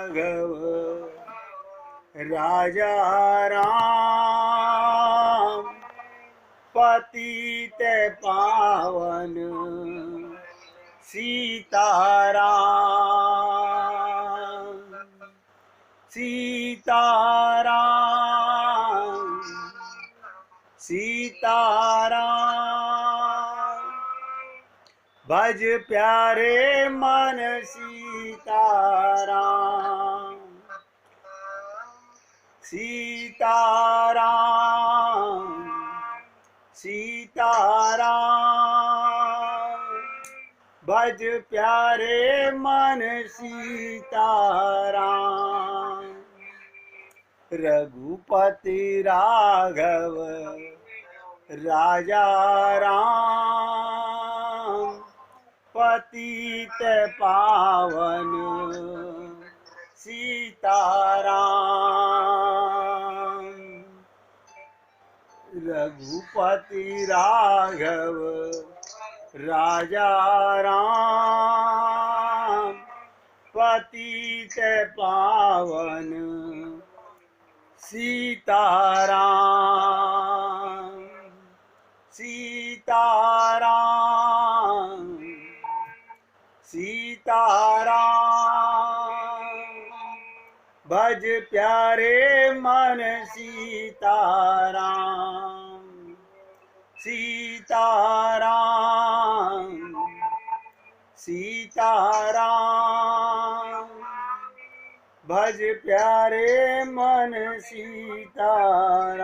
राघव राजा राम पतित पावन सीताराम सीताराम सीताराम भज प्यारे मन सीताराम सीताराम सीताराम भज प्यारे मन सीताराम रघुपति राघव राजा राम पतित पावन सीताराम रघुपति राघव राजा राम पतित पावन सीताराम सीताराम सीताराम भज प्यारे मन सीताराम सीताराम सीताराम भज प्यारे मन सीताराम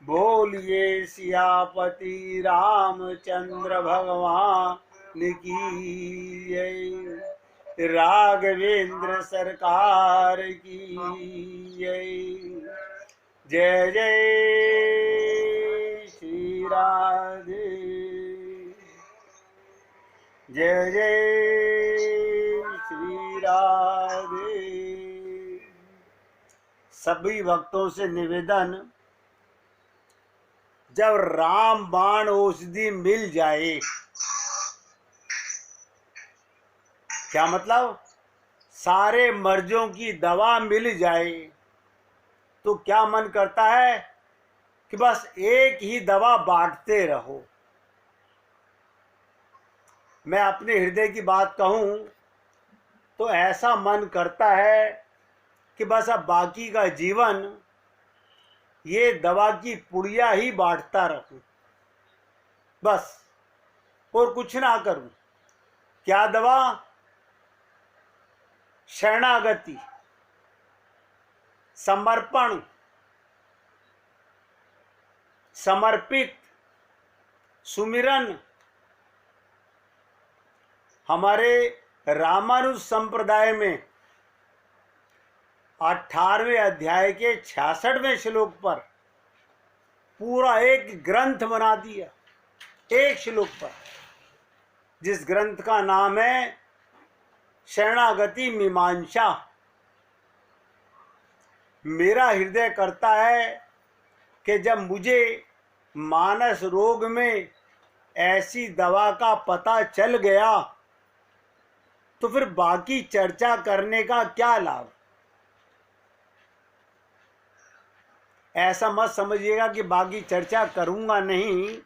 बोलिए सियापति रामचंद्र भगवान की जय राघवेंद्र सरकार की जय जय श्री राधे जय जय श्री राधे। सभी भक्तों से निवेदन, जब राम बाण औषधि मिल जाए, क्या मतलब सारे मर्जों की दवा मिल जाए, तो क्या मन करता है कि बस एक ही दवा बांटते रहो। मैं अपने हृदय की बात कहूं तो ऐसा मन करता है कि बस अब बाकी का जीवन ये दवा की पुड़िया ही बांटता रहूं, बस और कुछ ना करूं। क्या दवा? शरणागति, समर्पण, समर्पित, सुमिरन। हमारे रामानुज संप्रदाय में 18वें अध्याय के 66वें श्लोक पर पूरा एक ग्रंथ बना दिया, एक श्लोक पर, जिस ग्रंथ का नाम है शरणागति मीमांसा। मेरा हृदय करता है कि जब मुझे मानस रोग में ऐसी दवा का पता चल गया तो फिर बाकी चर्चा करने का क्या लाभ। ऐसा मत समझिएगा कि बाकी चर्चा करूंगा नहीं,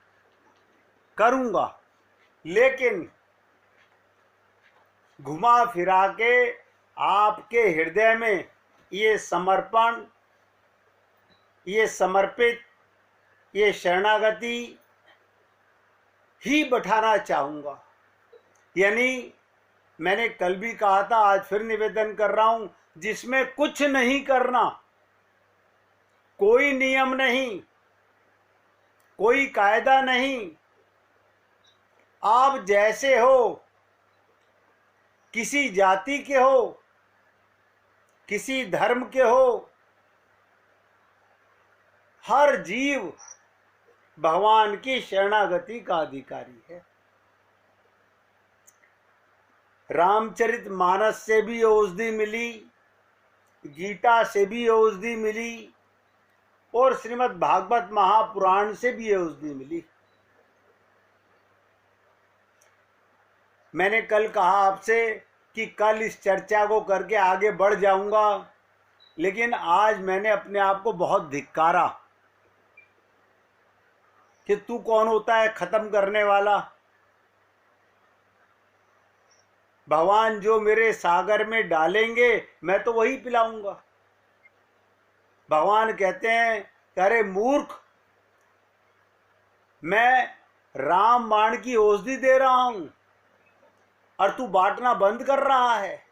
करूंगा, लेकिन घुमा फिरा के आपके हृदय में ये समर्पण, ये समर्पित, ये शरणागति ही बैठाना चाहूंगा। यानी मैंने कल भी कहा था, आज फिर निवेदन कर रहा हूं, जिसमें कुछ नहीं करना, कोई नियम नहीं, कोई कायदा नहीं, आप जैसे हो, किसी जाति के हो, किसी धर्म के हो, हर जीव भगवान की शरणागति का अधिकारी है। रामचरितमानस से भी औषधि मिली, गीता से भी औषधि मिली, और श्रीमद् भागवत महापुराण से भी औषधि मिली। मैंने कल कहा आपसे कि कल इस चर्चा को करके आगे बढ़ जाऊंगा, लेकिन आज मैंने अपने आप को बहुत धिक्कारा कि तू कौन होता है खत्म करने वाला। भगवान जो मेरे सागर में डालेंगे मैं तो वही पिलाऊंगा। भगवान कहते हैं, अरे मूर्ख, मैं राम बाण की औषधि दे रहा हूं और तू बांटना बंद कर रहा है।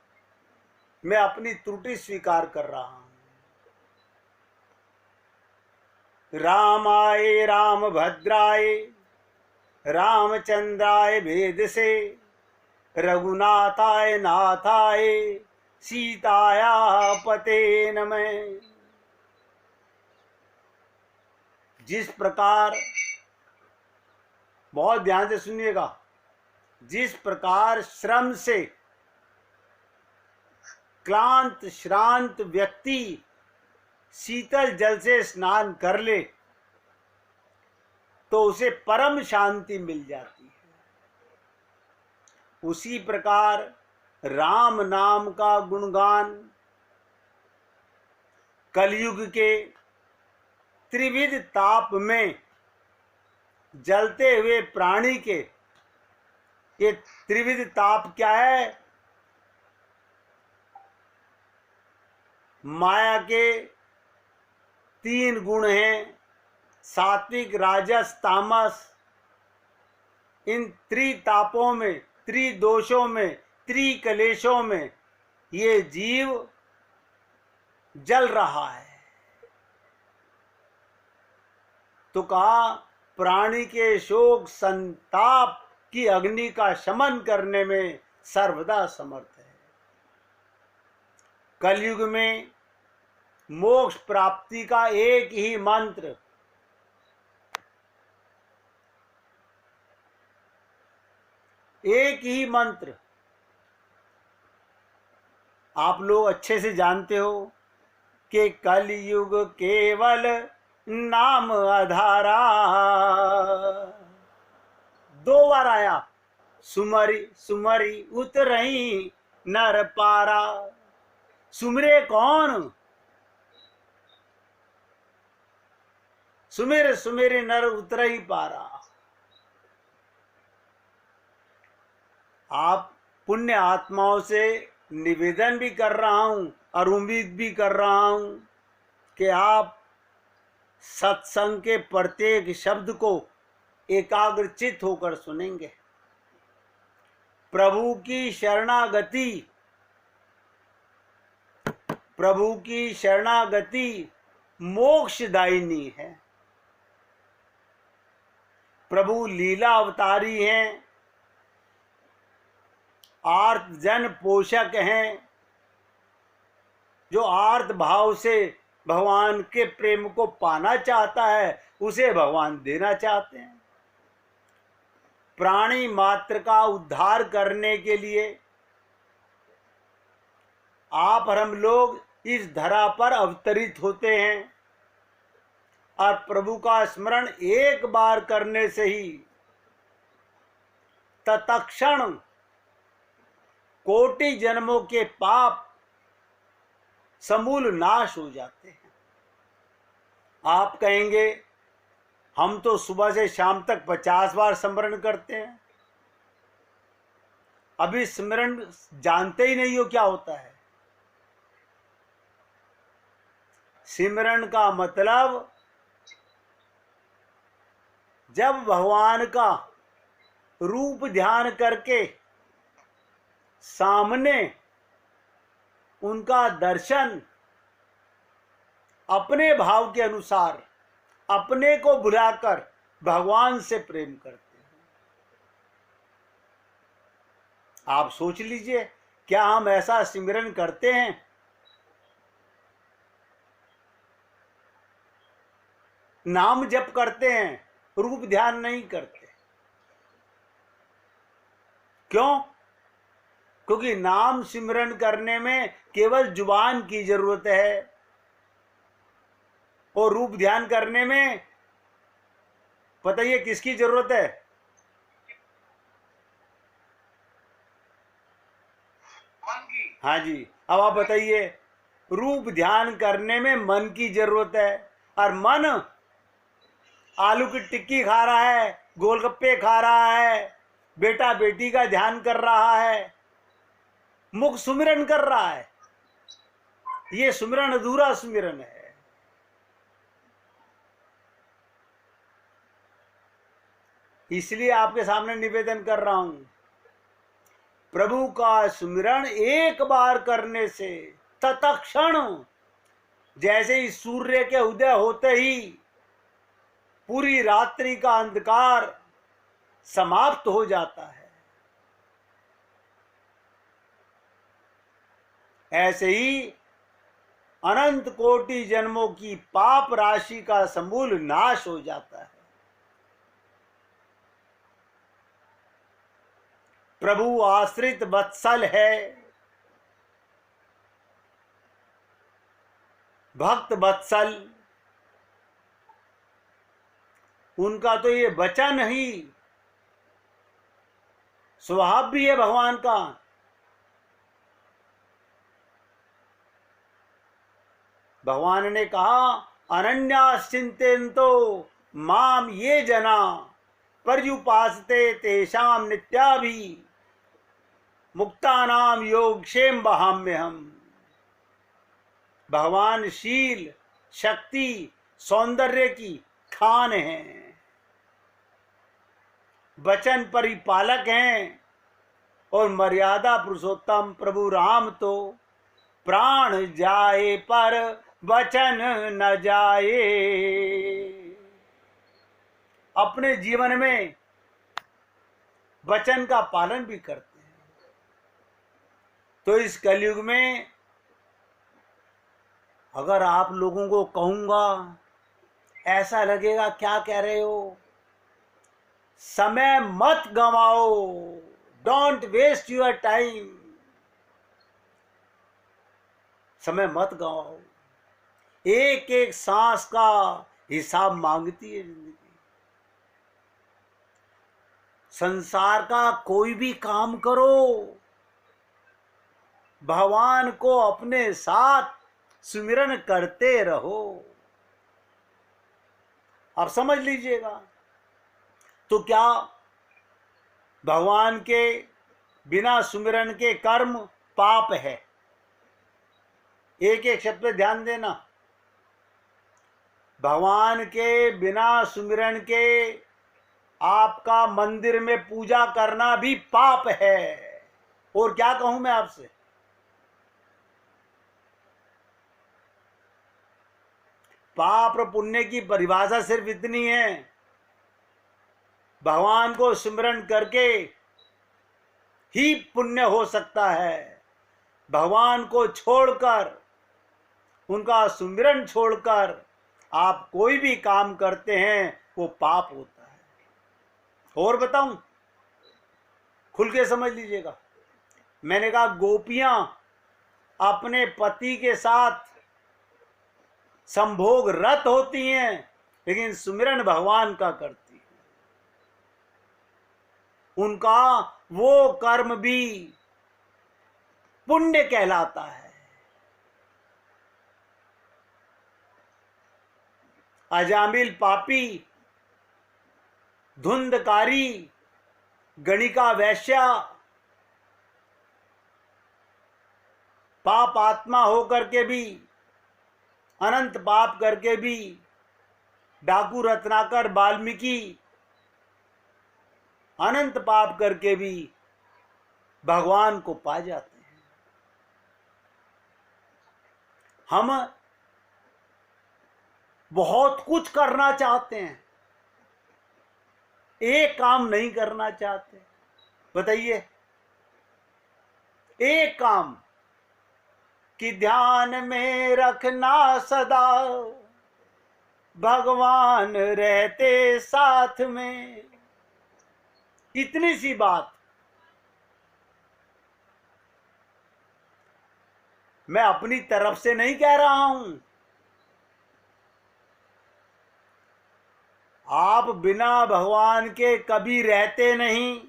मैं अपनी त्रुटि स्वीकार कर रहा हूं। रामाय राम भद्राय रामचंद्राय भेद से रघुनाथाय नाथाय सीताया पते नमः। जिस प्रकार, बहुत ध्यान से सुनिएगा, जिस प्रकार श्रम से क्लांत श्रांत व्यक्ति शीतल जल से स्नान कर ले तो उसे परम शांति मिल जाती है, उसी प्रकार राम नाम का गुणगान कलयुग के त्रिविध ताप में जलते हुए प्राणी के, ये त्रिविध ताप क्या है? माया के 3 गुण हैं, सात्विक राजस तामस। इन त्रितापों में, त्रिदोषों में, त्रिकलेशों में ये जीव जल रहा है। तो कहा, प्राणी के शोक संताप की अग्नि का शमन करने में सर्वदा समर्थ है। कलयुग में मोक्ष प्राप्ति का एक ही मंत्र, एक ही मंत्र आप लोग अच्छे से जानते हो कि कलयुग केवल नाम आधारा। 2 बार आया, सुमरी सुमरी उतरई नर पारा। सुमरे कौन? सुमेर सुमेरे नर उतरई पारा। आप पुण्य आत्माओं से निवेदन भी कर रहा हूं और उम्मीद भी कर रहा हूं कि आप सत्संग के प्रत्येक शब्द को एकाग्रचित होकर सुनेंगे। प्रभु की शरणागति, प्रभु की शरणागति मोक्षदायिनी है। प्रभु लीला अवतारी हैं, आर्त जन पोषक हैं। जो आर्त भाव से भगवान के प्रेम को पाना चाहता है उसे भगवान देना चाहते हैं। प्राणी मात्र का उद्धार करने के लिए आप और हम लोग इस धरा पर अवतरित होते हैं और प्रभु का स्मरण एक बार करने से ही तत्क्षण कोटि जन्मों के पाप समूल नाश हो जाते हैं। आप कहेंगे हम तो सुबह से शाम तक 50 बार स्मरण करते हैं, अभी स्मरण जानते ही नहीं हो क्या होता है। सिमरन का मतलब जब भगवान का रूप ध्यान करके सामने उनका दर्शन अपने भाव के अनुसार अपने को भुलाकर भगवान से प्रेम करते हैं। आप सोच लीजिए, क्या हम ऐसा सिमरन करते हैं? नाम जप करते हैं, रूप ध्यान नहीं करते। क्यों? क्योंकि नाम सिमरन करने में केवल जुबान की जरूरत है और रूप ध्यान करने में बताइए किसकी जरूरत है? हाँ जी, अब आप बताइए, रूप ध्यान करने में मन की जरूरत है, और मन आलू की टिक्की खा रहा है, गोलगप्पे खा रहा है, बेटा बेटी का ध्यान कर रहा है, मुख सुमिरन कर रहा है। ये सुमिरन अधूरा सुमिरन है। इसलिए आपके सामने निवेदन कर रहा हूं, प्रभु का सुमिरन एक बार करने से तत्क्षण, जैसे ही सूर्य के उदय होते ही पूरी रात्रि का अंधकार समाप्त हो जाता है, ऐसे ही अनंत कोटि जन्मों की पाप राशि का समूल नाश हो जाता है। प्रभु आश्रित वत्सल है, भक्त वत्सल, उनका तो ये वचन ही स्वभाव भी है भगवान का। भगवान ने कहा, अनन्याश्चिंतयन्तो माम ये जना पर्युपासते तेषाम नित्याभि मुक्तानाम योगक्षेम वहाम्यहम्। भगवान शील, शक्ति, सौंदर्य की खान हैं, वचन परिपालक हैं, और मर्यादा पुरुषोत्तम प्रभु राम तो प्राण जाए पर वचन न जाए। अपने जीवन में वचन का पालन भी करते हैं। तो इस कलयुग में अगर आप लोगों को कहूंगा, ऐसा लगेगा क्या कह रहे हो, समय मत गंवाओ, डोंट वेस्ट योर टाइम, समय मत गंवाओ। एक एक सांस का हिसाब मांगती है जिंदगी। संसार का कोई भी काम करो, भगवान को अपने साथ सुमिरन करते रहो। आप समझ लीजिएगा। तो क्या भगवान के बिना सुमिरन के कर्म पाप है? एक एक शब्द पे ध्यान देना। भगवान के बिना सुमिरन के आपका मंदिर में पूजा करना भी पाप है। और क्या कहूं मैं आपसे, पाप और पुण्य की परिभाषा सिर्फ इतनी है, भगवान को सुमिरन करके ही पुण्य हो सकता है। भगवान को छोड़कर, उनका सुमिरन छोड़कर आप कोई भी काम करते हैं वो पाप होता है। और बताऊं, खुल के समझ लीजिएगा। मैंने कहा गोपियां अपने पति के साथ संभोग रत होती हैं, लेकिन सुमिरन भगवान का करती है। उनका वो कर्म भी पुण्य कहलाता है। अजामिल पापी, धुंधकारी, गणिका वैश्या, पाप आत्मा होकर के भी, अनंत पाप करके भी, डाकू रत्नाकर वाल्मीकि अनंत पाप करके भी भगवान को पा जाते हैं। हम बहुत कुछ करना चाहते हैं, एक काम नहीं करना चाहते। बताइए, एक काम कि ध्यान में रखना सदा भगवान रहते साथ में। इतनी सी बात मैं अपनी तरफ से नहीं कह रहा हूं। आप बिना भगवान के कभी रहते नहीं,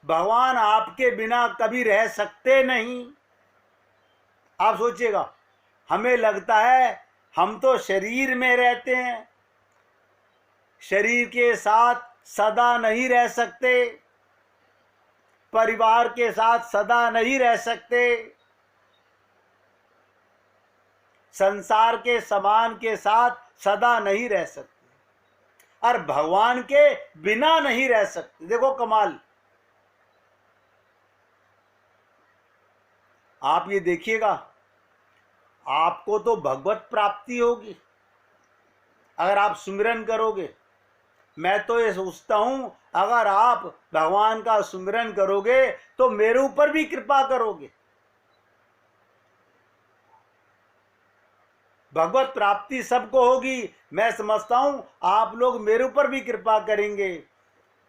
भगवान आपके बिना कभी रह सकते नहीं। आप सोचिएगा, हमें लगता है हम तो शरीर में रहते हैं, शरीर के साथ सदा नहीं रह सकते, परिवार के साथ सदा नहीं रह सकते, संसार के सामान के साथ सदा नहीं रह सकते, और भगवान के बिना नहीं रह सकते। देखो कमाल। आप ये देखिएगा, आपको तो भगवत प्राप्ति होगी अगर आप सुमिरन करोगे। मैं तो ये सोचता हूं, अगर आप भगवान का सुमिरन करोगे तो मेरे ऊपर भी कृपा करोगे। भगवत प्राप्ति सबको होगी, मैं समझता हूं आप लोग मेरे ऊपर भी कृपा करेंगे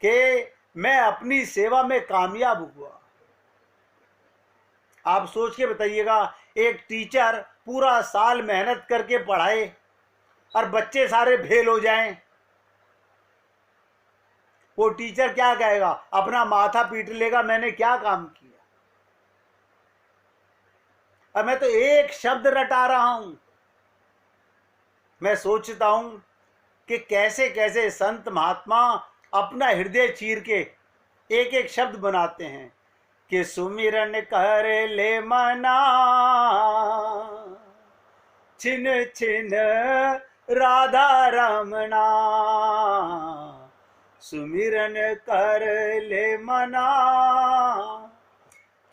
कि मैं अपनी सेवा में कामयाब हुआ। आप सोच के बताइएगा, एक टीचर पूरा साल मेहनत करके पढ़ाए और बच्चे सारे फेल हो जाएं, वो टीचर क्या कहेगा? अपना माथा पीट लेगा, मैंने क्या काम किया। और मैं तो एक शब्द रटा रहा हूं। मैं सोचता हूं कि कैसे कैसे संत महात्मा अपना हृदय चीर के एक एक शब्द बनाते हैं कि सुमिरन कर ले मना, छिन छिन राधा रमना, सुमिरन कर ले मना,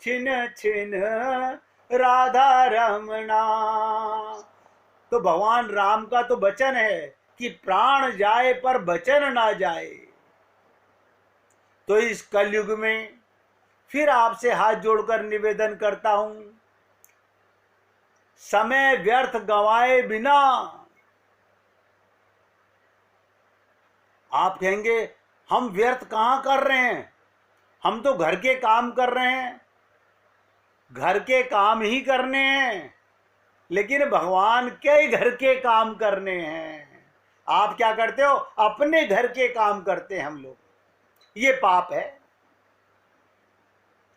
छिन छिन राधा रमना। तो भगवान राम का तो वचन है कि प्राण जाए पर वचन ना जाए। तो इस कलयुग में फिर आपसे हाथ जोड़कर निवेदन करता हूं, समय व्यर्थ गंवाए बिना। आप कहेंगे हम व्यर्थ कहां कर रहे हैं, हम तो घर के काम कर रहे हैं। घर के काम ही करने हैं, लेकिन भगवान के घर के काम करने हैं। आप क्या करते हो? अपने घर के काम करते हैं हम लोग। ये पाप है,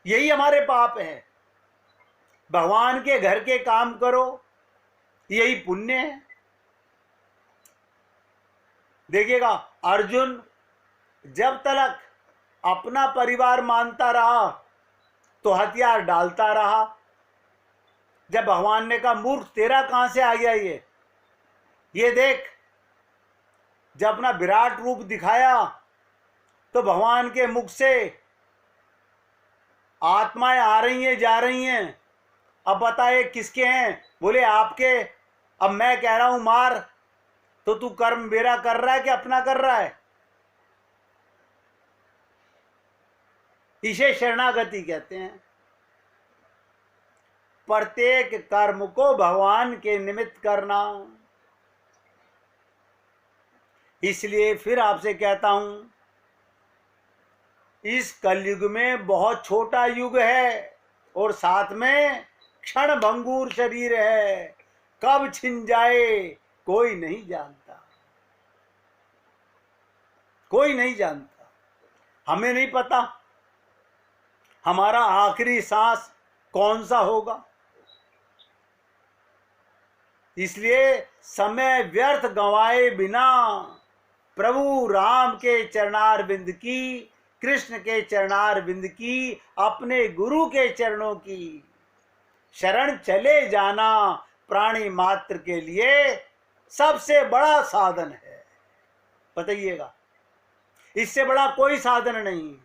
यही हमारे पाप है। भगवान के घर के काम करो, यही पुण्य है। देखिएगा, अर्जुन जब तक अपना परिवार मानता रहा तो हथियार डालता रहा। जब भगवान ने कहा मूर्ख तेरा कहां से आ गया ये देख, जब अपना विराट रूप दिखाया तो भगवान के मुख से आत्माएं आ रही हैं जा रही हैं। अब बताए किसके हैं? बोले आपके। अब मैं कह रहा हूं मार, तो तू कर्म मेरा कर रहा है कि अपना कर रहा है? इसे शरणागति कहते हैं। प्रत्येक कर्म को भगवान के निमित्त करना। इसलिए फिर आपसे कहता हूं, इस कलयुग में बहुत छोटा युग है और साथ में क्षण भंगुर शरीर है। कब छिन जाए कोई नहीं जानता, कोई नहीं जानता। हमें नहीं पता हमारा आखिरी सांस कौन सा होगा। इसलिए समय व्यर्थ गंवाए बिना प्रभु राम के चरणारविंद की, कृष्ण के चरणारविंद की, अपने गुरु के चरणों की शरण चले जाना प्राणी मात्र के लिए सबसे बड़ा साधन है। बताइएगा, इससे बड़ा कोई साधन नहीं।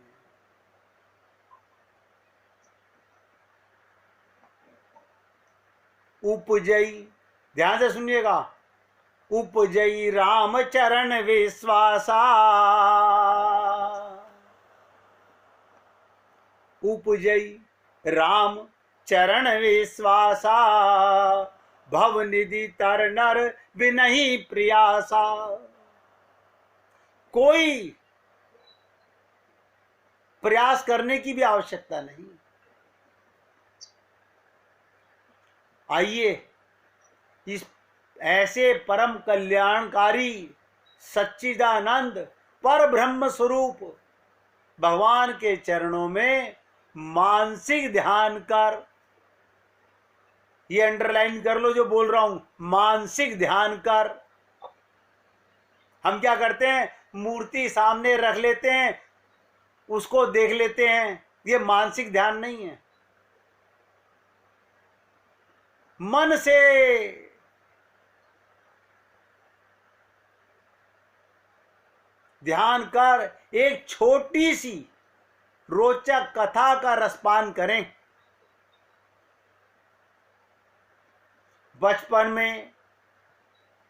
उपजई, ध्यान से सुनिएगा, उपजई राम चरण विश्वासा, उपजई राम चरण विश्वासा, भवनिधि तर नर बिनहि प्रियासा। कोई प्रयास करने की भी आवश्यकता नहीं। आइए इस ऐसे परम कल्याणकारी सच्चिदानंद पर ब्रह्म स्वरूप भगवान के चरणों में मानसिक ध्यान कर ये अंडरलाइन कर लो जो बोल रहा हूं, मानसिक ध्यान कर। हम क्या करते हैं, मूर्ति सामने रख लेते हैं, उसको देख लेते हैं, ये मानसिक ध्यान नहीं है। मन से ध्यान कर, एक छोटी सी रोचक कथा का रसपान करें। बचपन में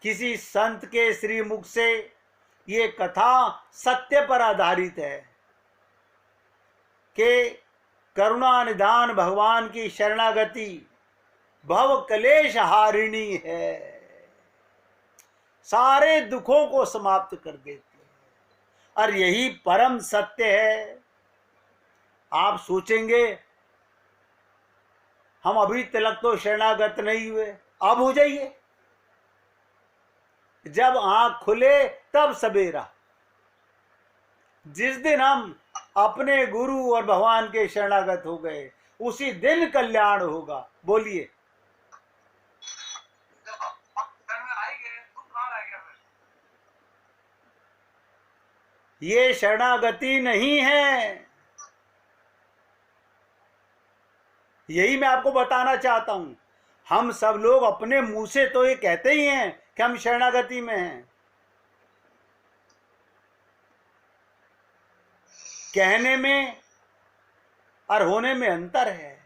किसी संत के श्रीमुख से ये कथा सत्य पर आधारित है कि करुणा निधान भगवान की शरणागति भव क्लेश हारिणी है, सारे दुखों को समाप्त कर देती है। और यही परम सत्य है। आप सोचेंगे हम अभी तक तो शरणागत नहीं हुए, अब हो जाइए। जब आंख खुले तब सवेरा। जिस दिन हम अपने गुरु और भगवान के शरणागत हो गए, उसी दिन कल्याण होगा। बोलिए। ये शरणागति नहीं है। यही मैं आपको बताना चाहता हूं। हम सब लोग अपने मुंह से तो ये कहते ही हैं कि हम शरणागति में हैं। कहने में और होने में अंतर है।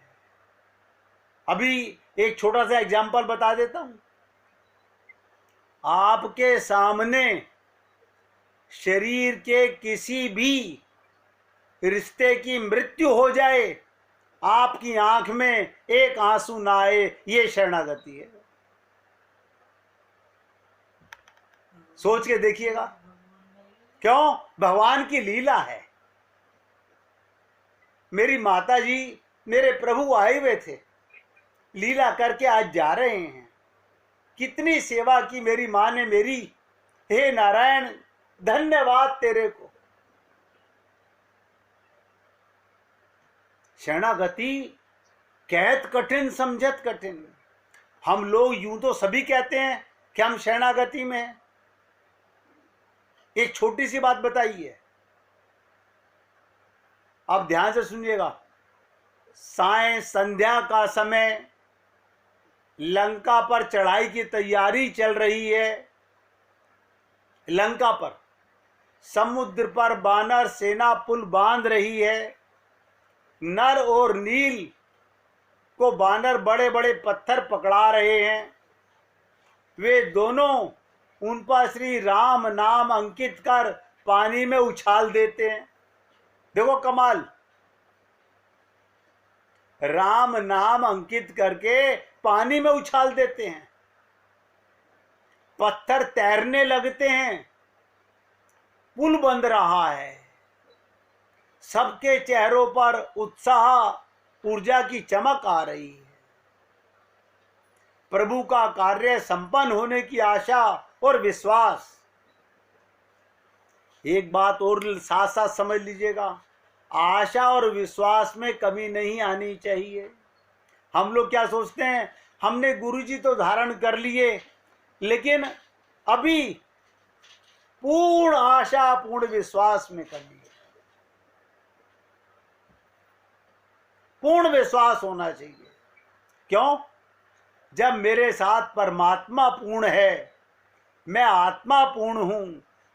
अभी एक छोटा सा एग्जाम्पल बता देता हूं। आपके सामने शरीर के किसी भी रिश्ते की मृत्यु हो जाए, आपकी आंख में एक आंसू ना आए, ये शरणागति है। सोच के देखिएगा। क्यों? भगवान की लीला है। मेरी माता जी, मेरे प्रभु आए हुए थे, लीला करके आज जा रहे हैं। कितनी सेवा की मेरी मां ने मेरी। हे नारायण, धन्यवाद तेरे को। शरणागति कहत कठिन समझत कठिन। हम लोग यूं तो सभी कहते हैं कि हम शरणागति में हैं। एक छोटी सी बात बताइए, अब ध्यान से सुनिएगा। साय संध्या का समय, लंका पर चढ़ाई की तैयारी चल रही है। लंका पर समुद्र पर बानर सेना पुल बांध रही है। नर और नील को बानर बड़े बड़े पत्थर पकड़ा रहे हैं। वे दोनों उन पर श्री राम नाम अंकित कर पानी में उछाल देते हैं। देखो कमाल, राम नाम अंकित करके पानी में उछाल देते हैं। पत्थर तैरने लगते हैं। पुल बंध रहा है। सबके चेहरों पर उत्साह, ऊर्जा की चमक आ रही है। प्रभु का कार्य संपन्न होने की आशा और विश्वास। एक बात और साथ साथ समझ लीजिएगा, आशा और विश्वास में कमी नहीं आनी चाहिए। हम लोग क्या सोचते हैं, हमने गुरुजी तो धारण कर लिए, लेकिन अभी पूर्ण आशा पूर्ण विश्वास में कमी है। पूर्ण विश्वास होना चाहिए। क्यों? जब मेरे साथ परमात्मा पूर्ण है, मैं आत्मा पूर्ण हूं,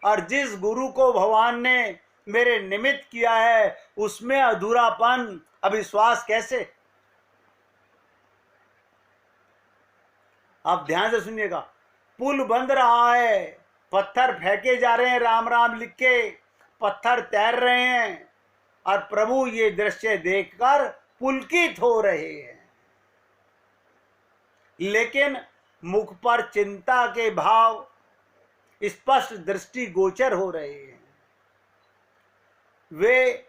और जिस गुरु को भगवान ने मेरे निमित्त किया है, उसमें अधूरापन, अविश्वास कैसे? आप ध्यान से सुनिएगा। पुल बंध रहा है, पत्थर फेंके जा रहे हैं, राम राम लिख के पत्थर तैर रहे हैं, और प्रभु ये दृश्य देखकर पुलकित हो रहे हैं। लेकिन मुख पर चिंता के भाव स्पष्ट दृष्टि गोचर हो रहे हैं। वे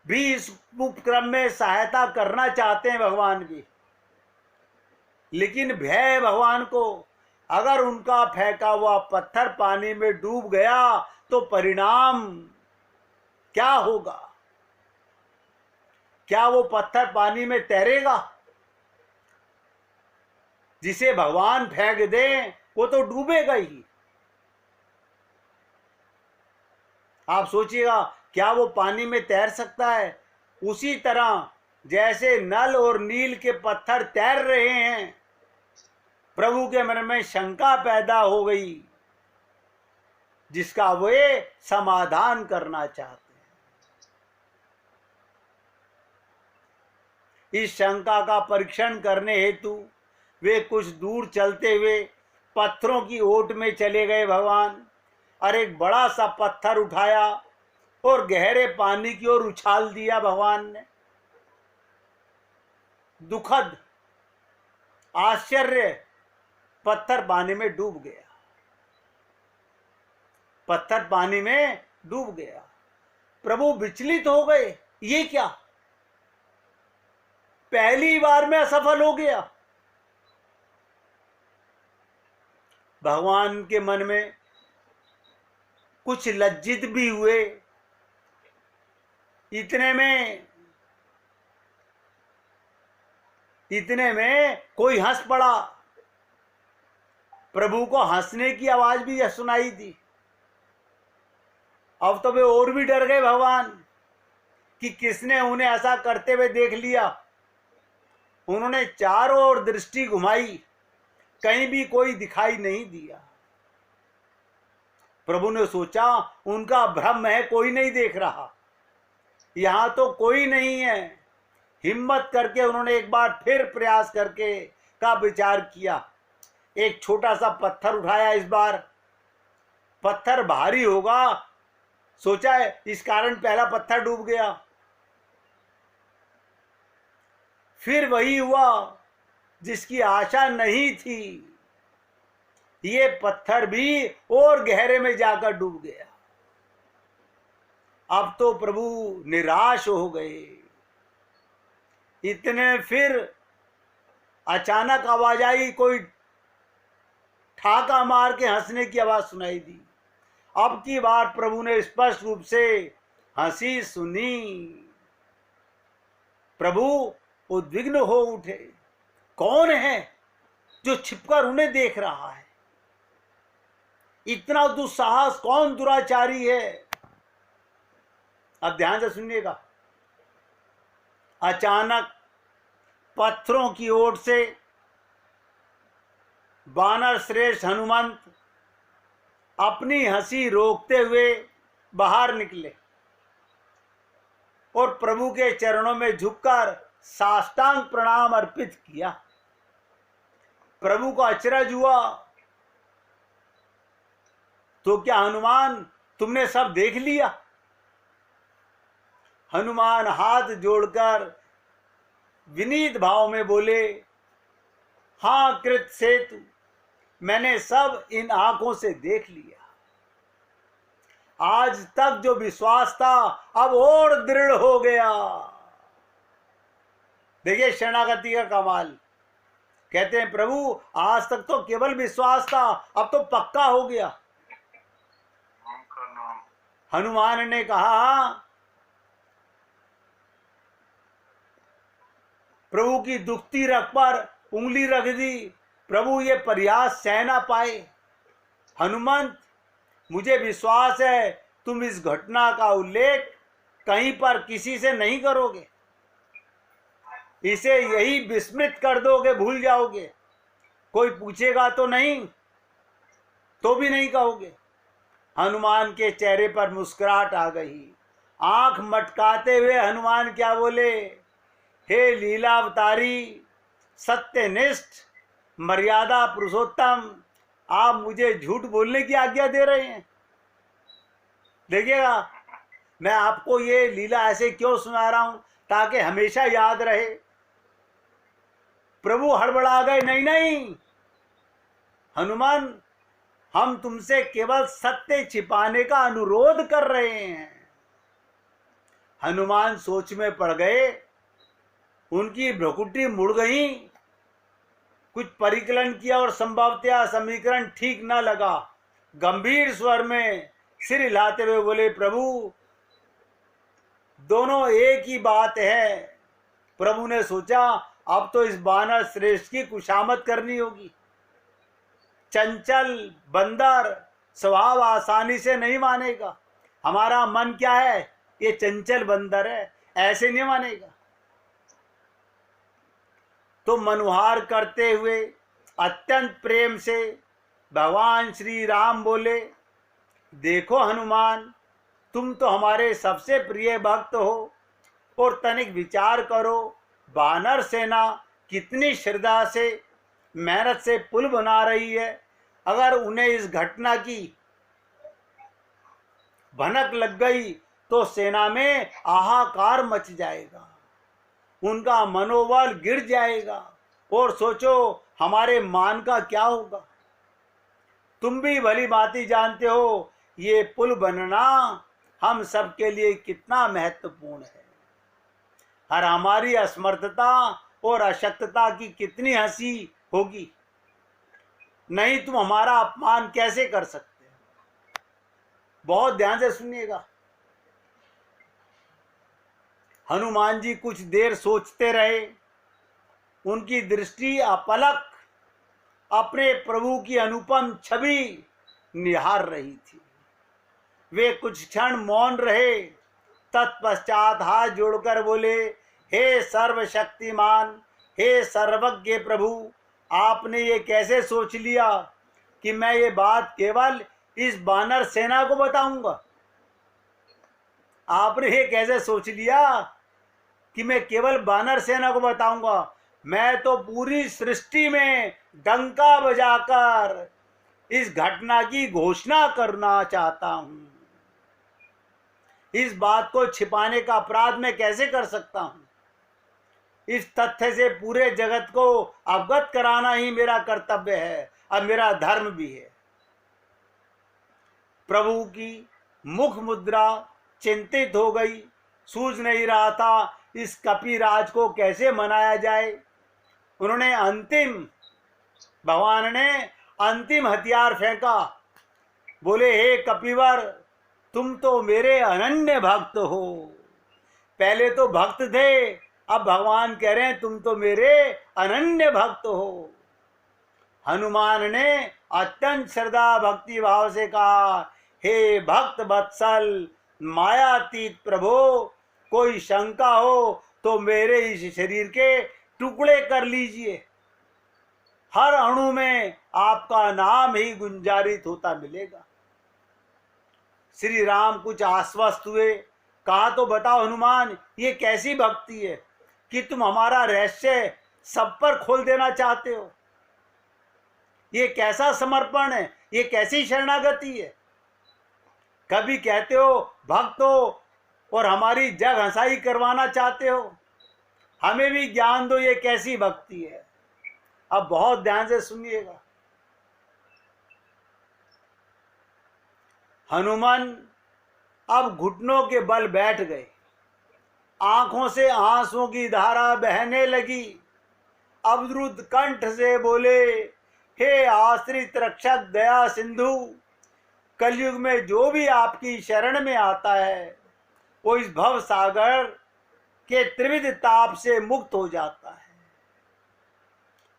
भी इस उपक्रम में सहायता करना चाहते हैं भगवान की, लेकिन भय भगवान को, अगर उनका फेंका हुआ पत्थर पानी में डूब गया तो परिणाम क्या होगा? क्या वो पत्थर पानी में तैरेगा? जिसे भगवान फेंक दें वो तो डूबेगा ही। आप सोचिएगा, क्या वो पानी में तैर सकता है? उसी तरह जैसे नल और नील के पत्थर तैर रहे हैं, प्रभु के मन में शंका पैदा हो गई, जिसका वे समाधान करना चाहते हैं। इस शंका का परीक्षण करने हेतु वे कुछ दूर चलते हुए पत्थरों की ओट में चले गए भगवान, और एक बड़ा सा पत्थर उठाया और गहरे पानी की ओर उछाल दिया भगवान ने। दुखद आश्चर्य, पत्थर पानी में डूब गया। पत्थर पानी में डूब गया। प्रभु विचलित हो गए, ये क्या, पहली बार में असफल हो गया। भगवान के मन में कुछ लज्जित भी हुए। इतने में कोई हंस पड़ा। प्रभु को हंसने की आवाज भी सुनाई दी। अब तो वे और भी डर गए भगवान कि किसने उन्हें ऐसा करते हुए देख लिया। उन्होंने चारों ओर दृष्टि घुमाई, कहीं भी कोई दिखाई नहीं दिया। प्रभु ने सोचा उनका भ्रम है, कोई नहीं देख रहा, यहां तो कोई नहीं है। हिम्मत करके उन्होंने एक बार फिर प्रयास करके का विचार किया। एक छोटा सा पत्थर उठाया। इस बार पत्थर भारी होगा सोचा है, इस कारण पहला पत्थर डूब गया। फिर वही हुआ जिसकी आशा नहीं थी, ये पत्थर भी और गहरे में जाकर डूब गया। अब तो प्रभु निराश हो गए। इतने फिर अचानक आवाज आई, कोई ठाका मार के हंसने की आवाज सुनाई दी। अब की बार प्रभु ने स्पष्ट रूप से हंसी सुनी। प्रभु उद्विग्न हो उठे, कौन है जो छिपकर उन्हें देख रहा है? इतना दुस्साहस कौन दुराचारी है? अब ध्यान से सुनिएगा। अचानक पत्थरों की ओर से वानर श्रेष्ठ हनुमंत अपनी हंसी रोकते हुए बाहर निकले और प्रभु के चरणों में झुककर साष्टांग प्रणाम अर्पित किया। प्रभु को अचरज हुआ, तो क्या हनुमान तुमने सब देख लिया? हनुमान हाथ जोड़कर विनीत भाव में बोले, हां कृत सेतु, मैंने सब इन आंखों से देख लिया। आज तक जो विश्वास था अब और दृढ़ हो गया। देखिए शरणागति का कमाल। कहते हैं प्रभु आज तक तो केवल विश्वास था, अब तो पक्का हो गया। हनुमान ने कहा, प्रभु की दुखती रग पर उंगली रख दी। प्रभु ये प्रयास सह ना पाए। हनुमंत, मुझे विश्वास है तुम इस घटना का उल्लेख कहीं पर किसी से नहीं करोगे, इसे यही विस्मृत कर दोगे, भूल जाओगे। कोई पूछेगा तो नहीं, तो भी नहीं कहोगे। हनुमान के चेहरे पर मुस्कुराहट आ गई। आंख मटकाते हुए हनुमान क्या बोले, हे लीलावतारी, सत्यनिष्ठ, मर्यादा पुरुषोत्तम, आप मुझे झूठ बोलने की आज्ञा दे रहे हैं। देखिएगा, मैं आपको ये लीला ऐसे क्यों सुना रहा हूं, ताकि हमेशा याद रहे। प्रभु हड़बड़ा गए, नहीं नहीं हनुमान, हम तुमसे केवल सत्य छिपाने का अनुरोध कर रहे हैं। हनुमान सोच में पड़ गए, उनकी भ्रुकुटी मुड़ गई। कुछ परिकलन किया और संभवतः समीकरण ठीक न लगा। गंभीर स्वर में सिर हिलाते हुए बोले, प्रभु दोनों एक ही बात है। प्रभु ने सोचा अब तो इस वानर श्रेष्ठ की खुशामद करनी होगी। चंचल बंदर स्वभाव आसानी से नहीं मानेगा। हमारा मन क्या है, ये चंचल बंदर है, ऐसे नहीं मानेगा। तो मनुहार करते हुए अत्यंत प्रेम से भगवान श्री राम बोले, देखो हनुमान, तुम तो हमारे सबसे प्रिय भक्त हो, और तनिक विचार करो, वानर सेना कितनी श्रद्धा से मेहनत से पुल बना रही है। अगर उन्हें इस घटना की भनक लग गई तो सेना में हाहाकार मच जाएगा, उनका मनोबल गिर जाएगा, और सोचो हमारे मान का क्या होगा। तुम भी भली भांति जानते हो ये पुल बनना हम सबके लिए कितना महत्वपूर्ण है, और हमारी असमर्थता और अशक्तता की कितनी हंसी होगी। नहीं तुम हमारा अपमान कैसे कर सकते हो। बहुत ध्यान से सुनिएगा। हनुमान जी कुछ देर सोचते रहे। उनकी दृष्टि अपलक अपने प्रभु की अनुपम छवि निहार रही थी। वे कुछ क्षण मौन रहे, तत्पश्चात हाथ जोड़कर बोले, हे सर्वशक्तिमान, हे सर्वज्ञ प्रभु, आपने ये कैसे सोच लिया कि मैं ये बात केवल इस वानर सेना को बताऊंगा। आपने ये कैसे सोच लिया कि मैं केवल वानर सेना को बताऊंगा। मैं तो पूरी सृष्टि में डंका बजाकर इस घटना की घोषणा करना चाहता हूं। इस बात को छिपाने का अपराध मैं कैसे कर सकता हूं। इस तथ्य से पूरे जगत को अवगत कराना ही मेरा कर्तव्य है और मेरा धर्म भी है। प्रभु की मुख मुद्रा चिंतित हो गई। सूझ नहीं रहा था इस कपिराज को कैसे मनाया जाए। उन्होंने भगवान ने अंतिम हथियार फेंका। बोले, हे कपिवर, तुम तो मेरे अनन्य भक्त हो। पहले तो भक्त थे, अब भगवान कह रहे हैं तुम तो मेरे अनन्य भक्त हो। हनुमान ने अत्यंत श्रद्धा भक्ति भाव से कहा, हे भक्त वत्सल मायातीत प्रभो, कोई शंका हो तो मेरे इस शरीर के टुकड़े कर लीजिए। हर अणु में आपका नाम ही गुंजारित होता मिलेगा। श्री राम कुछ आश्वस्त हुए। कहा, तो बताओ हनुमान, ये कैसी भक्ति है कि तुम हमारा रहस्य सब पर खोल देना चाहते हो। ये कैसा समर्पण है, ये कैसी शरणागति है। कभी कहते हो भक्त हो और हमारी जग हंसाई करवाना चाहते हो। हमें भी ज्ञान दो, ये कैसी भक्ति है। अब बहुत ध्यान से सुनिएगा। हनुमान अब घुटनों के बल बैठ गए। आंखों से आंसुओं की धारा बहने लगी। अवरुद्ध कंठ से बोले, हे आश्रित रक्षक दया सिंधु, कलयुग में जो भी आपकी शरण में आता है वो इस भव सागर के त्रिविध ताप से मुक्त हो जाता है।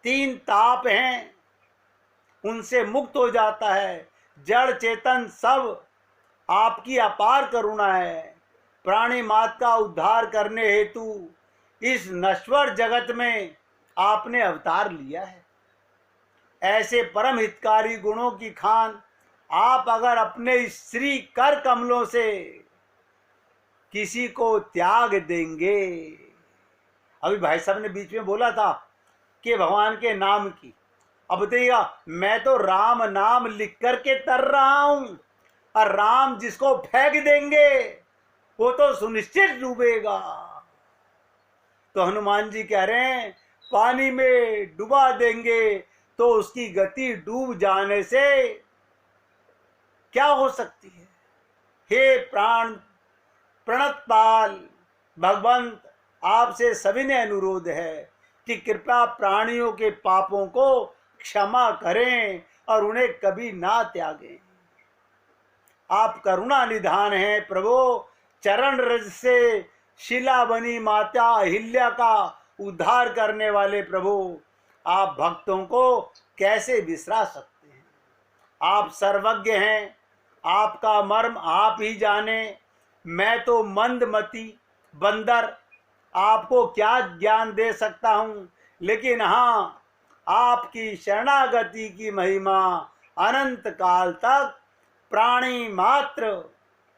3 ताप हैं, उनसे मुक्त हो जाता है। जड़ चेतन सब आपकी अपार करुणा है। प्राणी मात्र का उद्धार करने हेतु इस नश्वर जगत में आपने अवतार लिया है। ऐसे परम हितकारी गुणों की खान आप अगर अपने श्री कर कमलों से किसी को त्याग देंगे। अभी भाई साहब ने बीच में बोला था कि भगवान के नाम की। अब बताइएगा, मैं तो राम नाम लिख करके तर रहा हूं, और राम जिसको फेंक देंगे वो तो सुनिश्चित डूबेगा। तो हनुमान जी कह रहे हैं, पानी में डुबा देंगे तो उसकी गति डूब जाने से क्या हो सकती है। हे प्राण प्रणतपाल भगवंत, आपसे सविनय अनुरोध है कि कृपया प्राणियों के पापों को क्षमा करें और उन्हें कभी ना त्यागें। आप करुणा निधान हैं प्रभु। चरण रज से शिला बनी माता अहिल्या का उद्धार करने वाले प्रभु, आप भक्तों को कैसे बिसरा सकते हैं? आप सर्वज्ञ हैं, आपका मर्म आप ही जाने। मैं तो मंदमती बंदर, आपको क्या ज्ञान दे सकता हूँ। लेकिन हाँ, आपकी शरणागति की महिमा अनंत काल तक प्राणी मात्र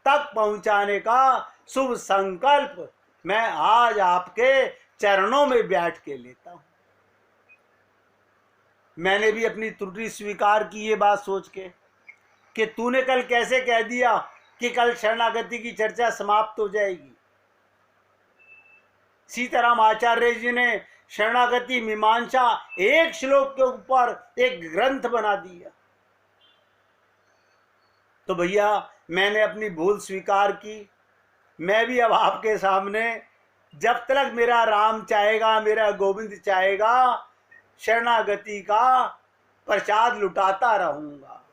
तक पहुंचाने का शुभ संकल्प मैं आज आपके चरणों में बैठ के लेता हूं। मैंने भी अपनी त्रुटि स्वीकार की, ये बात सोच के कि तूने कल कैसे कह दिया कि कल शरणागति की चर्चा समाप्त हो जाएगी। सीताराम आचार्य जी ने शरणागति मीमांसा एक श्लोक के ऊपर एक ग्रंथ बना दिया। तो भैया, मैंने अपनी भूल स्वीकार की। मैं भी अब आपके सामने जब तक मेरा राम चाहेगा, मेरा गोविंद चाहेगा, शरणागति का प्रसाद लुटाता रहूंगा।